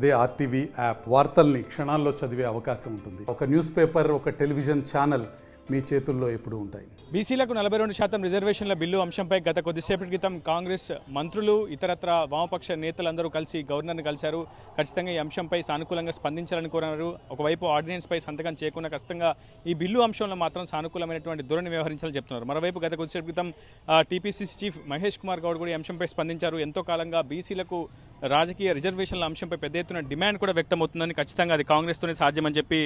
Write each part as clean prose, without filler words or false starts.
అదే RTV app వార్తల్ని క్షణాల్లో చదివే అవకాశం ఉంటుంది. ఒక న్యూస్ పేపర్, ఒక టెలివిజన్ ఛానల్ మీ చేతుల్లో ఎప్పుడూ ఉంటాయి. బీసీలకు 42% రిజర్వేషన్ల బిల్లు అంశంపై గత కొద్దిసేపటి క్రితం కాంగ్రెస్ మంత్రులు, ఇతరత్ర వామపక్ష నేతలందరూ కలిసి గవర్నర్ని కలిశారు. ఖచ్చితంగా ఈ అంశంపై సానుకూలంగా స్పందించాలని కోరారు. ఒకవైపు ఆర్డినెన్స్పై సంతకం చేయకుండా ఖచ్చితంగా ఈ బిల్లు అంశంలో మాత్రం సానుకూలమైనటువంటి ధోరణి వ్యవహరించాలని చెప్తున్నారు. మరోవైపు గత కొద్దిసేపటి క్రితం టీపీసీసీ చీఫ్ మహేష్ కుమార్ గౌడ్ కూడా ఈ అంశంపై స్పందించారు. ఎంతో కాలంగా బీసీలకు రాజకీయ రిజర్వేషన్ల అంశంపై పెద్ద ఎత్తున డిమాండ్ కూడా వ్యక్తమవుతుందని, ఖచ్చితంగా అది కాంగ్రెస్తోనే సాధ్యమని చెప్పి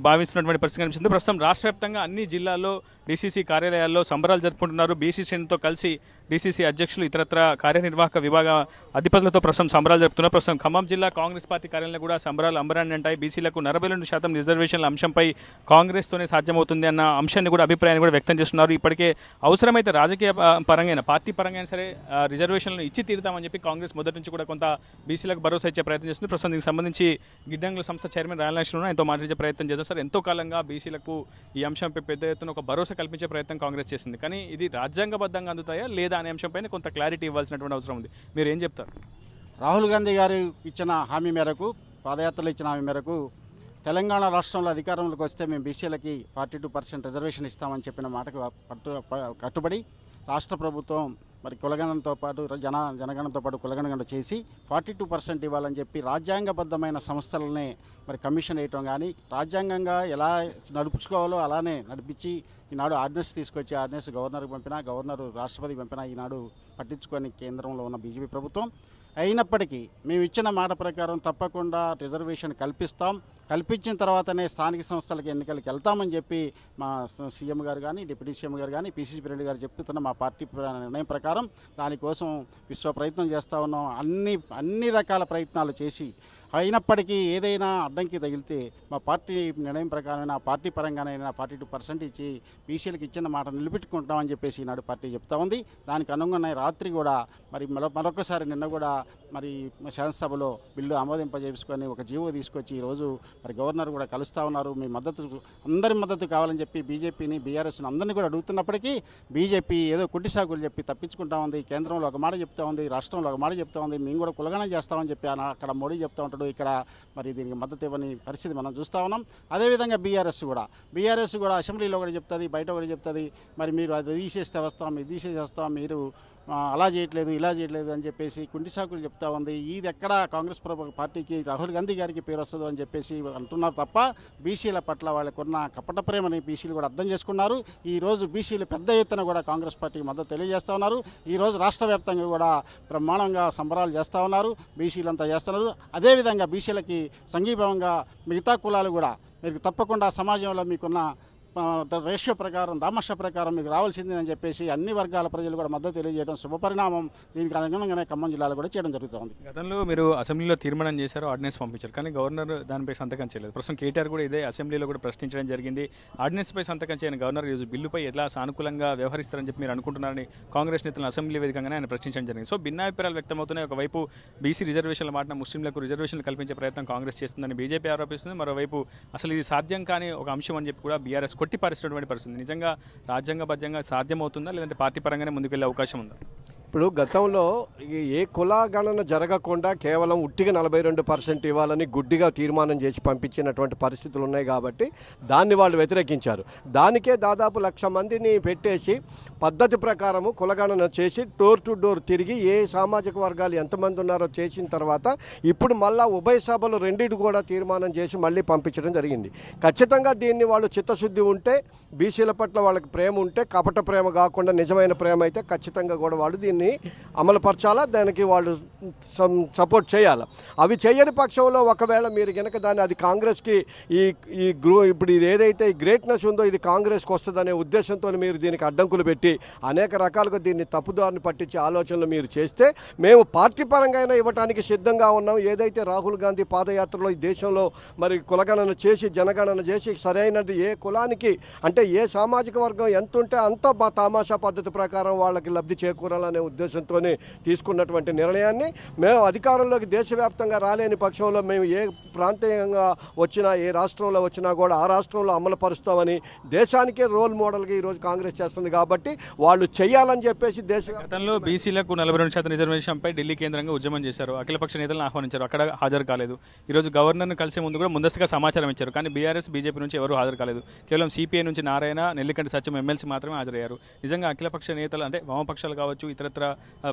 భావిస్తున్నటువంటి పరిస్థితి కనిపిస్తుంది. ప్రస్తుతం రాష్ట్ర వ్యాప్తంగా అన్ని జిల్లాల్లో డీసీసీ కార్యాలయాల్లో సంబరాలు జరుపుకుంటున్నారు. బీసీసీతో కలిసి డీసీసీ అధ్యక్షులు, ఇతరత్ర కార్యనిర్వాహక విభాగ అధిపతులతో ప్రస్తుతం సంబరాలు జరుపుతున్నారు. ప్రస్తుతం ఖమ్మం జిల్లా కాంగ్రెస్ పార్టీ కార్యాలయంలో కూడా సంబరాలు అంబరాన్ని అంటాయి. బీసీలకు 42% రిజర్వేషన్ల అంశంపై కాంగ్రెస్తోనే సాధ్యమవుతుంది అన్న అంశాన్ని కూడా, అభిప్రాయాన్ని కూడా వ్యక్తం చేస్తున్నారు. ఇప్పటికే అవసరమైతే రాజకీయ పరంగా, పార్టీ పరంగా సరే రిజర్వేషన్లు ఇచ్చి తీరుతామని చెప్పి కాంగ్రెస్ మొదటి నుంచి కూడా కొంత బీసీలకు భరోసా ఇచ్చే ప్రయత్నం చేస్తుంది. ప్రస్తుతం దీనికి సంబంధించి గిడ్డంగుల సంస్థ చైర్మన్ రాయలక్ష్మణ్ ఎంతో మాట్లాడే ప్రయత్నం చేస్తారు. సార్, ఎంతో కాలంగా బీసీలకు ఈ అంశంపై పెద్ద ఎత్తున ఒక భరోసా కల్పించే ప్రయత్నం కాంగ్రెస్ చేసింది. కానీ ఇది రాజ్యాంగబద్ధంగా అందుతాయా లేదా అనే అంశంపై కొంత క్లారిటీ ఇవ్వాల్సినటువంటి అవసరం ఉంది. మీరు ఏం చెప్తారు? రాహుల్ గాంధీ గారు ఇచ్చిన హామీ మేరకు, పాదయాత్రలో ఇచ్చిన హామీ మేరకు తెలంగాణ రాష్ట్రంలో అధికారంలోకి వస్తే మేము బీసీలకి 42% రిజర్వేషన్ ఇస్తామని చెప్పిన మాటకు కట్టుబడి రాష్ట్ర ప్రభుత్వం మరి కులగణంతో పాటు జనగణంతో పాటు కులగణన చేసి 42% ఇవ్వాలని చెప్పి రాజ్యాంగబద్ధమైన సంస్థలనే మరి కమిషన్ వేయటం కానీ, రాజ్యాంగంగా ఎలా నడుపుకోవాలో అలానే నడిపించి ఈనాడు ఆర్డినెన్స్ తీసుకొచ్చి ఆర్డినెన్స్ గవర్నర్కి పంపినా, గవర్నరు రాష్ట్రపతికి పంపినా ఈనాడు పట్టించుకొని కేంద్రంలో ఉన్న బీజేపీ ప్రభుత్వం. అయినప్పటికీ మేము ఇచ్చిన మాట ప్రకారం తప్పకుండా రిజర్వేషన్ కల్పించిన తర్వాతనే స్థానిక సంస్థలకి ఎన్నికలకు వెళ్తామని చెప్పి మా సీఎం గారు కానీ, డిప్యూటీ సీఎం గారు కానీ, పీసీసీ ప్రెసిడెంట్ గారు చెప్తున్న మా పార్టీ నిర్ణయం ప్రకారం దానికోసం విశ్వ ప్రయత్నం చేస్తూ ఉన్నాం. అన్ని రకాల ప్రయత్నాలు చేసి అయినప్పటికీ ఏదైనా అడ్డంకి తగిలితే మా పార్టీ నిర్ణయం ప్రకారమైన, పార్టీ పరంగానైనా 42% ఇచ్చి బీసీలకు ఇచ్చిన మాట నిలబెట్టుకుంటామని చెప్పేసి ఈనాడు పార్టీ చెప్తా ఉంది. దానికి అనుగుణంగా రాత్రి కూడా మరి మరొకసారి నిన్న కూడా మరి శాసనసభలో బిల్లు ఆమోదింపజేసుకొని ఒక జీవో తీసుకొచ్చి ఈరోజు మరి గవర్నర్ కూడా కలుస్తూ ఉన్నారు. మీ మద్దతు, అందరి మద్దతు కావాలని చెప్పి బీజేపీని, బీఆర్ఎస్ని అందరినీ కూడా అడుగుతున్నప్పటికీ బీజేపీ ఏదో కుట్టి సాకులు చెప్పి తప్పించుకుంటా ఉంది. కేంద్రంలో ఒక మాట చెప్తా ఉంది, రాష్ట్రంలో ఒక మాట చెప్తా ఉంది. మేము కూడా కులగణన చేస్తామని చెప్పి అక్కడ మోడీ చెప్తా ఉంటాడు, ఇక్కడ మరి దీనికి మద్దతు ఇవ్వని పరిస్థితి మనం చూస్తూ ఉన్నాం. అదేవిధంగా బీఆర్ఎస్ కూడా అసెంబ్లీలో కూడా చెప్తుంది, బయట కూడా చెప్తుంది. మరి మీరు అది తీసేస్తే వస్తాం, ఇది తీసేసి వస్తాం, మీరు అలా చేయట్లేదు, ఇలా చేయట్లేదు అని చెప్పేసి కుంటి సాకులు చెప్తా ఉంది. ఇది ఎక్కడ కాంగ్రెస్ పార్టీకి, రాహుల్ గాంధీ గారికి పేరు వస్తుందో అని చెప్పేసి అంటున్నారు తప్ప బీసీల పట్ల వాళ్ళకున్న కపట ప్రేమని బీసీలు కూడా అర్థం చేసుకున్నారు. ఈరోజు బీసీలు పెద్ద ఎత్తున కూడా కాంగ్రెస్ పార్టీకి మద్దతు తెలియజేస్తూ ఉన్నారు. ఈరోజు రాష్ట్ర వ్యాప్తంగా కూడా బ్రహ్మాండంగా సంబరాలు చేస్తూ ఉన్నారు, బీసీలంతా చేస్తున్నారు. అదేవిధంగా బీసీలకి సంఘీభావంగా మిగతా కులాలు కూడా మీరు తప్పకుండా సమాజంలో మీకున్న రేషియో ప్రకారం, దామర్ష ప్రకారం మీకు రావాల్సింది అని చెప్పేసి అన్ని వర్గాల ప్రజలు కూడా మద్దతు తెలియజేయడం శుభపరిణామం. దీనికి అనుగుణంగానే ఖమ్మం జిల్లాలో కూడా చేయడం జరుగుతుంది. గతంలో మీరు అసెంబ్లీలో తీర్మానం చేశారు, ఆర్డినెన్స్ పంపించారు, కానీ గవర్నర్ దానిపై సంతకం చేయలేదు. ప్రస్తుతం కేటీఆర్ కూడా ఇదే అసెంబ్లీలో కూడా ప్రశ్నించడం జరిగింది. ఆర్డినెన్స్పై సంతకం చేయని గవర్నర్ ఈరోజు బిల్లుపై ఎలా సానుకూలంగా వ్యవహరిస్తారని చెప్పి మీరు అనుకుంటున్నారని కాంగ్రెస్ నేతలను అసెంబ్లీ వేదికగానే ఆయన ప్రశ్నించడం జరిగింది. సో భిన్నాభిప్రాయాలు వ్యక్తమవుతున్నాయి. ఒకవైపు బీసీ రిజర్వేషన్ల మాట ముస్లింలకు రిజర్వేషన్లు కల్పించే ప్రయత్నం కాంగ్రెస్ చేస్తుందని బీజేపీ ఆరోపిస్తుంది. మరోవైపు అసలు ఇది సాధ్యం కాని ఒక అంశం అని చెప్పి కూడా బీఆర్ఎస్ కొట్టిపారేసినటువంటి పరిస్థితి. నిజంగా రాజ్యాంగబద్ధంగా సాధ్యమవుతుందా, లేదంటే పార్టీ పరంగానే ముందుకెళ్లే అవకాశం ఉందా? ఇప్పుడు గతంలో ఏ కుల గణన జరగకుండా కేవలం ఉట్టిగా 42% ఇవ్వాలని గుడ్డిగా తీర్మానం చేసి పంపించినటువంటి పరిస్థితులు ఉన్నాయి కాబట్టి దాన్ని వాళ్ళు వ్యతిరేకించారు. దానికే దాదాపు 1,00,000 మందిని పెట్టేసి పద్ధతి ప్రకారము కులగణన చేసి డోర్ టు డోర్ తిరిగి ఏ సామాజిక వర్గాలు ఎంతమంది ఉన్నారో చేసిన తర్వాత ఇప్పుడు మళ్ళా ఉభయ సభలు రెండింటి కూడా తీర్మానం చేసి మళ్ళీ పంపించడం జరిగింది. ఖచ్చితంగా దీన్ని వాళ్ళు చిత్తశుద్ధి ఉంటే, బీసీల పట్ల వాళ్ళకి ప్రేమ ఉంటే, కపట ప్రేమ కాకుండా నిజమైన ప్రేమ అయితే ఖచ్చితంగా కూడా వాళ్ళు దీన్ని అమలుపరచాలా, దానికి వాళ్ళు సపోర్ట్ చేయాలి. అవి చేయని పక్షంలో ఒకవేళ మీరు కనుక దాన్ని, అది కాంగ్రెస్కి ఇప్పుడు ఇది ఏదైతే గ్రేట్నెస్ ఉందో ఇది కాంగ్రెస్కి వస్తుందనే ఉద్దేశంతో మీరు దీనికి అడ్డంకులు పెట్టి అనేక రకాలుగా దీన్ని తప్పుదారిని పట్టించే ఆలోచనలు మీరు చేస్తే మేము పార్టీ పరంగా అయినా ఇవ్వడానికి సిద్ధంగా ఉన్నాం. ఏదైతే రాహుల్ గాంధీ పాదయాత్రలో ఈ దేశంలో మరి కులగణన చేసి, జనగణన చేసి సరైనది ఏ కులానికి అంటే ఏ సామాజిక వర్గం ఎంత ఉంటే అంత మా తామాషా పద్ధతి ప్రకారం వాళ్ళకి లబ్ధి చేకూరాలనే ఉద్దేశంతోనే తీసుకున్నటువంటి నిర్ణయాన్ని మేము అధికారంలోకి దేశవ్యాప్తంగా రాలేని పక్షంలో మేము ఏ ప్రాంతీయంగా వచ్చినా ఏ రాష్ట్రంలో వచ్చినా కూడా ఆ రాష్ట్రంలో అమలు పరుస్తామని దేశానికే రోల్ మోడల్గా ఈరోజు కాంగ్రెస్ చేస్తుంది కాబట్టి వాళ్ళు చెయ్యాలని చెప్పేసి గతంలో బీసీలకు 42% రిజర్వేషన్పై ఢిల్లీ కేంద్రంగా ఉద్యమం చేశారు, అఖిలపక్ష నేతలను ఆహ్వానించారు, అక్కడ హాజరు కాలేదు. ఈరోజు గవర్నర్ను కలిసే ముందు కూడా ముందస్తుగా సమాచారం ఇచ్చారు, కానీ బీఆర్ఎస్ బీజేపీ నుంచి ఎవరు హాజరు కాలేదు. కేవలం సిపిఐ నుంచి నారాయణ, నెల్లికంటి సత్యం ఎమ్మెల్సీ మాత్రమే హాజరయ్యారు. నిజంగా అఖిలపక్ష నేతలు అంటే వామపక్షాలు కావచ్చు, ఇతరత్ర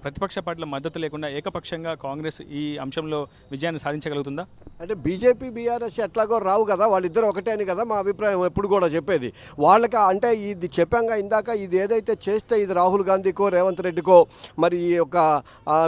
ప్రతిపక్ష పార్టీల మద్దతు లేకుండా ఏకపక్షంగా కాంగ్రెస్ ఈ అంశంలో విజయాన్ని సాధించగలుగుతుందా? అంటే బీజేపీ బీఆర్ఎస్ ఎట్లాగో రావు కదా, వాళ్ళిద్దరు ఒకటే అని కదా మా అభిప్రాయం ఎప్పుడు కూడా చెప్పేది. వాళ్ళకి అంటే ఇది చెప్పాంగా ఇందాక, ఇది ఏదైతే చేస్తే ఇది రాహుల్ గాంధీకో రేవంత్ రెడ్డికో మరి ఈ యొక్క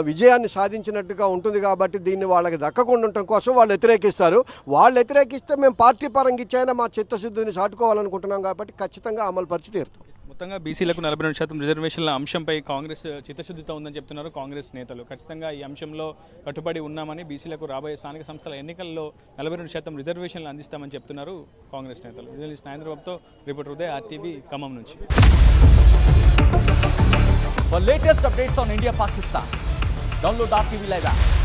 విజయాన్ని సాధించినట్టుగా ఉంటుంది కాబట్టి దీన్ని వాళ్ళకి దక్కకుండా ఉండటం కోసం వాళ్ళు వ్యతిరేకిస్తారు. వాళ్ళు వ్యతిరేకిస్తే మేము పార్టీ పరంగా ఇచ్చైనా మా చిత్తశుద్ధిని చాటుకోవాలనుకుంటున్నాం కాబట్టి ఖచ్చితంగా అమలు పరిచి తీరుతాం. మొత్తంగా బీసీలకు 42% రిజర్వేషన్ల అంశంపై కాంగ్రెస్ చిత్తశుద్ధితో ఉందని చెప్తున్నారు కాంగ్రెస్ నేతలు. ఖచ్చితంగా ఈ అంశంలో కట్టుబడి ఉన్నామని, బీసీలకు రాబోయే స్థానిక సంస్థల ఎన్నికల్లో 42% రిజర్వేషన్లు అందిస్తామని చెప్తున్నారు కాంగ్రెస్ నేతలు. జర్నలిస్ట్ నాగేంద్రబాబుతో రిపోర్టర్ ఉదయ్, RTV ఖమ్మం నుంచి. For latest updates on India Pakistan, download RTV Live app